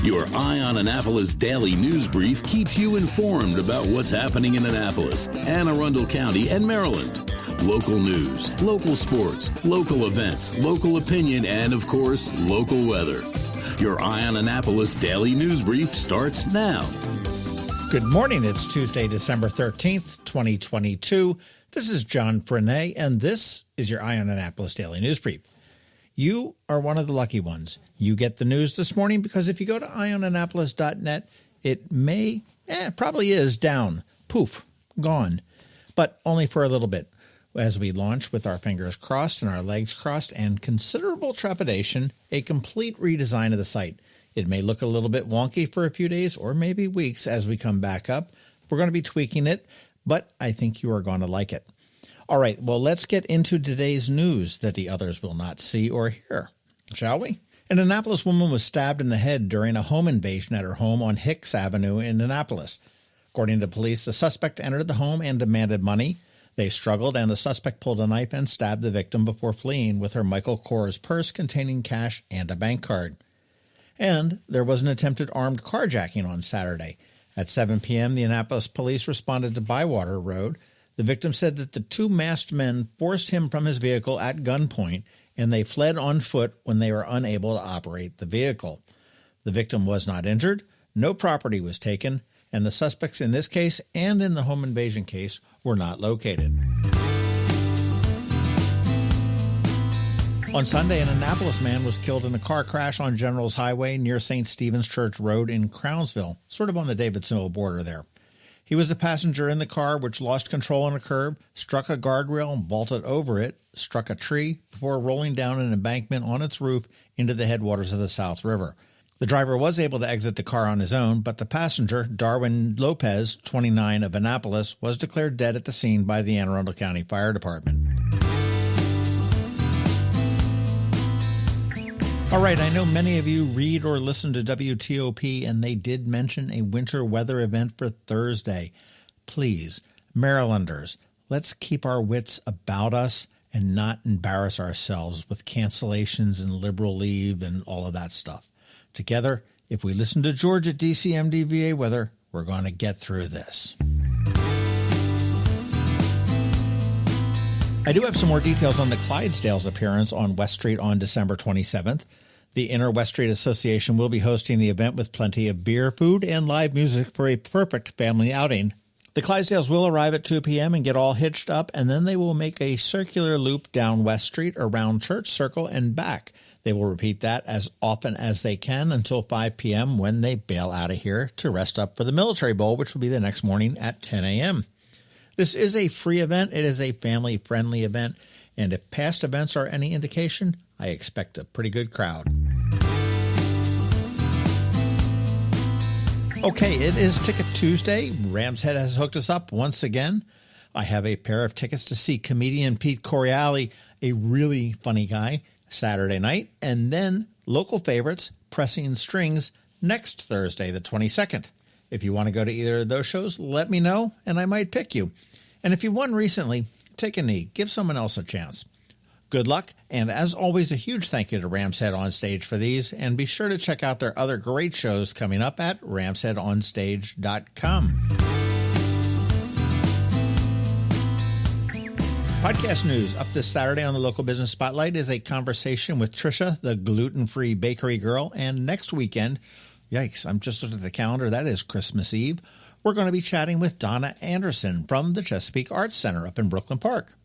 Your Eye on Annapolis daily news brief keeps you informed about what's happening in Annapolis, Anne Arundel County, and Maryland. Local news, local sports, local events, local opinion, and, of course, local weather. Your Eye on Annapolis daily news brief starts now. Good morning. It's Tuesday, December 13th, 2022. This is John Frenaye, and this is your Eye on Annapolis daily news brief. You are one of the lucky ones. You get the news this morning because if you go to eyeonannapolis.net, it probably is down. Poof, gone. But only for a little bit. As we launch with our fingers crossed and our legs crossed and considerable trepidation, a complete redesign of the site. It may look a little bit wonky for a few days or maybe weeks as we come back up. We're going to be tweaking it, but I think you are going to like it. All right, well, let's get into today's news that the others will not see or hear, shall we? An Annapolis woman was stabbed in the head during a home invasion at her home on Hicks Avenue in Annapolis. According to police, the suspect entered the home and demanded money. They struggled, and the suspect pulled a knife and stabbed the victim before fleeing with her Michael Kors purse containing cash and a bank card. And there was an attempted armed carjacking on Saturday. At 7 p.m., the Annapolis police responded to Bywater Road. The victim said that the two masked men forced him from his vehicle at gunpoint, and they fled on foot when they were unable to operate the vehicle. The victim was not injured, no property was taken, and the suspects in this case and in the home invasion case were not located. On Sunday, an Annapolis man was killed in a car crash on Generals Highway near St. Stephen's Church Road in Crownsville, sort of on the Davidsonville border there. He was the passenger in the car, which lost control on a curb, struck a guardrail and vaulted over it, struck a tree, before rolling down an embankment on its roof into the headwaters of the South River. The driver was able to exit the car on his own, but the passenger, Darwin Lopez, 29, of Annapolis, was declared dead at the scene by the Anne Arundel County Fire Department. All right, I know many of you read or listen to WTOP, and they did mention a winter weather event for Thursday. Please, Marylanders, let's keep our wits about us and not embarrass ourselves with cancellations and liberal leave and all of that stuff. Together, if we listen to George at DCMDVA weather, we're going to get through this. I do have some more details on the Clydesdales appearance on West Street on December 27th. The Inner West Street Association will be hosting the event with plenty of beer, food, and live music for a perfect family outing. The Clydesdales will arrive at 2 p.m. and get all hitched up, and then they will make a circular loop down West Street around Church Circle and back. They will repeat that as often as they can until 5 p.m. when they bail out of here to rest up for the Military Bowl, which will be the next morning at 10 a.m. This is a free event. It is a family-friendly event, and if past events are any indication, I expect a pretty good crowd. Okay, it is Ticket Tuesday. Ram's Head has hooked us up once again. I have a pair of tickets to see comedian Pete Correale, a really funny guy, Saturday night, and then local favorites, Pressing Strings, next Thursday, the 22nd. If you want to go to either of those shows, let me know, and I might pick you. And if you won recently, take a knee. Give someone else a chance. Good luck, and as always, a huge thank you to Ram's Head On Stage for these, and be sure to check out their other great shows coming up at ramsheadonstage.com. Podcast news up this Saturday on the Local Business Spotlight is a conversation with Trisha, the gluten-free bakery girl, and next weekend, yikes, I'm just looking at the calendar, that is Christmas Eve, we're going to be chatting with Donna Anderson from the Chesapeake Arts Center up in Brooklyn Park.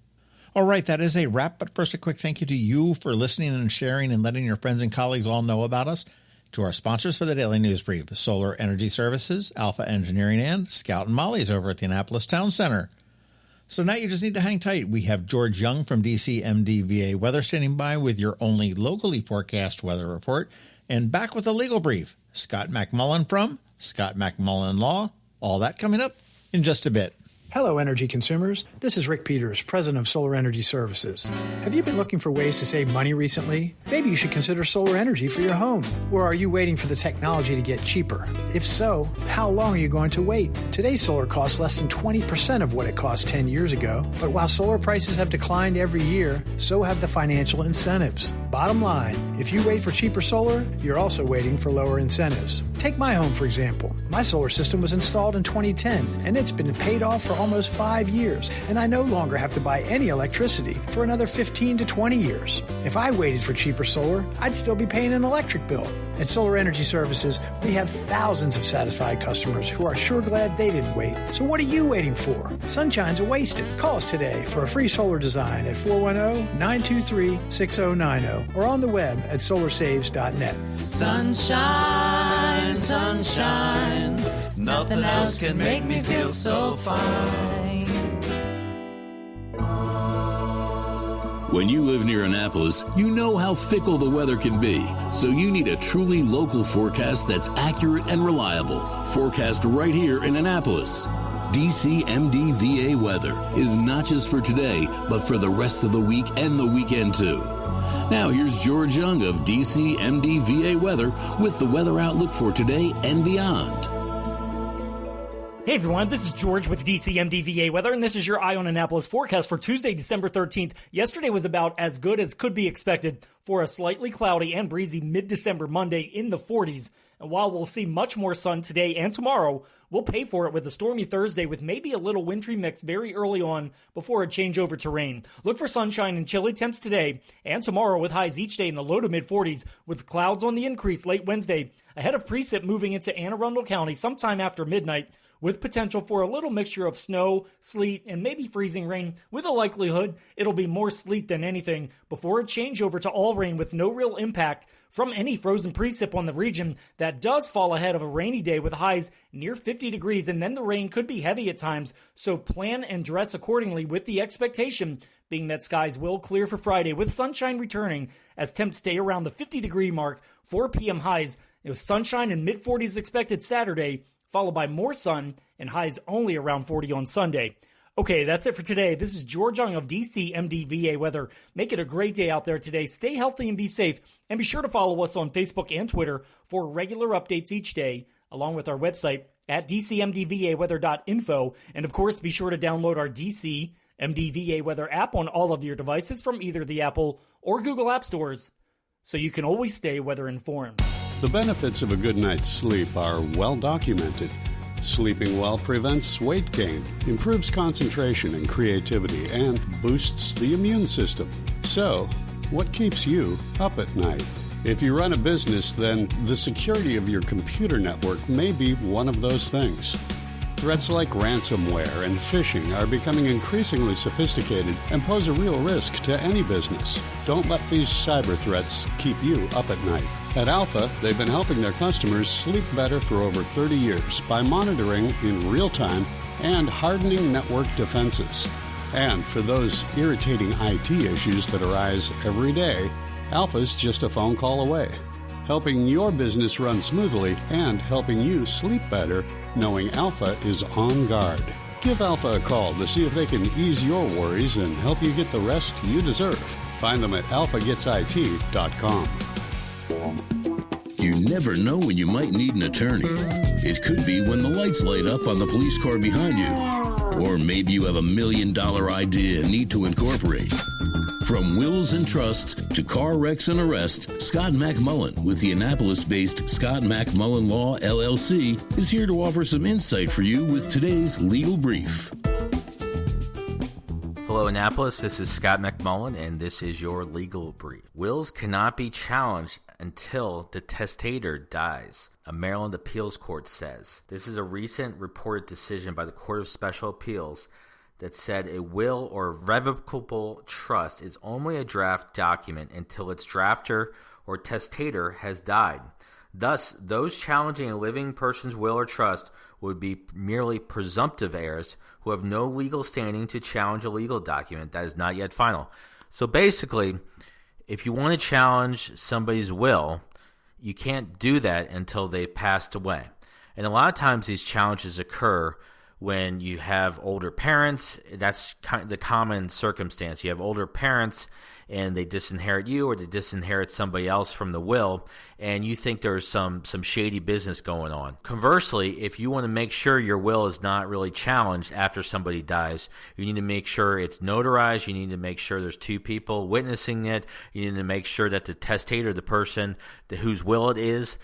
All right, that is a wrap, but first a quick thank you to you for listening and sharing and letting your friends and colleagues all know about us. To our sponsors for the Daily News Brief, Solar Energy Services, Alpha Engineering, and Scout and Molly's over at the Annapolis Town Center. So now you just need to hang tight. We have George Young from DCMDVA Weather standing by with your only locally forecast weather report. And back with a legal brief, Scott MacMullan from Scott MacMullan Law. All that coming up in just a bit. Hello, energy consumers. This is Rick Peters, president of Solar Energy Services. Have you been looking for ways to save money recently? Maybe you should consider solar energy for your home. Or are you waiting for the technology to get cheaper? If so, how long are you going to wait? Today's solar costs less than 20% of what it cost 10 years ago. But while solar prices have declined every year, so have the financial incentives. Bottom line, if you wait for cheaper solar, you're also waiting for lower incentives. Take my home, for example. My solar system was installed in 2010, and it's been paid off for almost 5 years, and I no longer have to buy any electricity for another 15 to 20 years. If I waited for cheaper solar, I'd still be paying an electric bill. At Solar Energy Services, we have thousands of satisfied customers who are sure glad they didn't wait. So what are you waiting for? Sunshine's a wasted. Call us today for a free solar design at 410-923-6090 or on the web at solarsaves.net. Sunshine, sunshine, nothing else can make me feel so fine. When you live near Annapolis, you know how fickle the weather can be. So you need a truly local forecast that's accurate and reliable. Forecast right here in Annapolis. DCMDVA weather is not just for today, but for the rest of the week and the weekend too. Now here's George Young of DCMDVA weather with the weather outlook for today and beyond. Hey everyone, this is George with DCMDVA Weather, and this is your Eye on Annapolis forecast for Tuesday, December 13th. Yesterday was about as good as could be expected for a slightly cloudy and breezy mid-December Monday in the 40s. And while we'll see much more sun today and tomorrow, we'll pay for it with a stormy Thursday with maybe a little wintry mix very early on before a change over to rain. Look for sunshine and chilly temps today and tomorrow with highs each day in the low to mid-40s with clouds on the increase late Wednesday ahead of precip moving into Anne Arundel County sometime after midnight, with potential for a little mixture of snow, sleet, and maybe freezing rain, with a likelihood it'll be more sleet than anything, before a changeover to all rain with no real impact from any frozen precip on the region that does fall ahead of a rainy day with highs near 50 degrees, and then the rain could be heavy at times, so plan and dress accordingly, with the expectation being that skies will clear for Friday with sunshine returning as temps stay around the 50-degree mark, 4 p.m. highs, with sunshine and mid-40s expected Saturday, followed by more sun and highs only around 40 on Sunday. Okay, that's it for today. This is George Young of DCMDVA Weather. Make it a great day out there today. Stay healthy and be safe. And be sure to follow us on Facebook and Twitter for regular updates each day, along with our website at dcmdvaweather.info. And of course, be sure to download our DCMDVA Weather app on all of your devices from either the Apple or Google App Stores, so you can always stay weather informed. The benefits of a good night's sleep are well documented. Sleeping well prevents weight gain, improves concentration and creativity, and boosts the immune system. So, what keeps you up at night? If you run a business, then the security of your computer network may be one of those things. Threats like ransomware and phishing are becoming increasingly sophisticated and pose a real risk to any business. Don't let these cyber threats keep you up at night. At Alpha, they've been helping their customers sleep better for over 30 years by monitoring in real time and hardening network defenses. And for those irritating IT issues that arise every day, Alpha's just a phone call away, helping your business run smoothly and helping you sleep better, knowing Alpha is on guard. Give Alpha a call to see if they can ease your worries and help you get the rest you deserve. Find them at alphagetsit.com. You never know when you might need an attorney. It could be when the lights light up on the police car behind you. Or maybe you have $1 million idea and need to incorporate. From wills and trusts to car wrecks and arrests, Scott MacMullan with the Annapolis-based Scott MacMullan Law, LLC, is here to offer some insight for you with today's legal brief. Hello, Annapolis. This is Scott MacMullan, and this is your legal brief. Wills cannot be challenged until the testator dies, a Maryland appeals court says. This is a recent reported decision by the Court of Special Appeals that said a will or revocable trust is only a draft document until its drafter or testator has died. Thus, those challenging a living person's will or trust would be merely presumptive heirs who have no legal standing to challenge a legal document that is not yet final. So basically, if you want to challenge somebody's will, you can't do that until they passed away. And a lot of times these challenges occur when you have older parents. That's kind of the common circumstance. You have older parents and they disinherit you or they disinherit somebody else from the will, and you think there's some shady business going on. Conversely, if you want to make sure your will is not really challenged after somebody dies, you need to make sure it's notarized. You need to make sure there's two people witnessing it. You need to make sure that the testator, the person whose will it is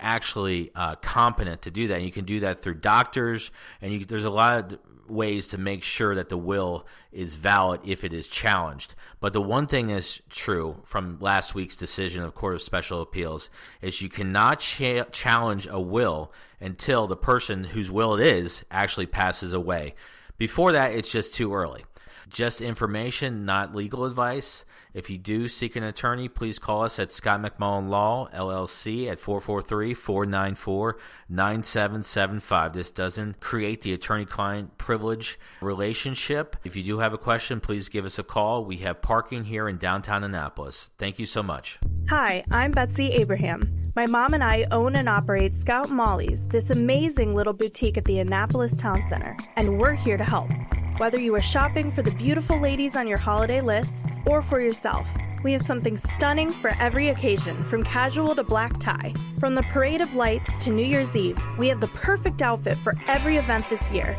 actually competent to do that. And you can do that through doctors, and there's a lot of ways to make sure that the will is valid if it is challenged. But the one thing that's true from last week's decision of Court of Special Appeals is you cannot challenge a will until the person whose will it is actually passes away. Before that, it's just too early. Just information, not legal advice. If you do seek an attorney, please call us at Scott MacMullan Law, LLC, at 443-494-9775. This doesn't create the attorney-client privilege relationship. If you do have a question, please give us a call. We have parking here in downtown Annapolis. Thank you so much. Hi, I'm Betsy Abraham. My mom and I own and operate Scout Molly's, this amazing little boutique at the Annapolis Town Center, and we're here to help. Whether you are shopping for the beautiful ladies on your holiday list or for yourself, we have something stunning for every occasion, from casual to black tie. From the Parade of Lights to New Year's Eve, we have the perfect outfit for every event this year.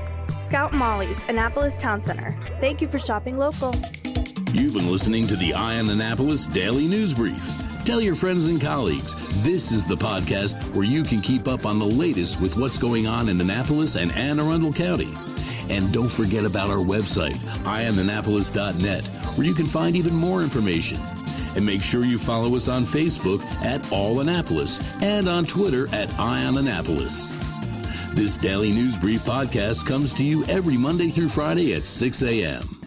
Scout Molly's, Annapolis Town Center. Thank you for shopping local. You've been listening to the Eye on Annapolis Daily News Brief. Tell your friends and colleagues, this is the podcast where you can keep up on the latest with what's going on in Annapolis and Anne Arundel County. And don't forget about our website, eyeonannapolis.net, where you can find even more information. And make sure you follow us on Facebook at All Annapolis and on Twitter at Eye on Annapolis. This Daily News Brief podcast comes to you every Monday through Friday at 6 a.m.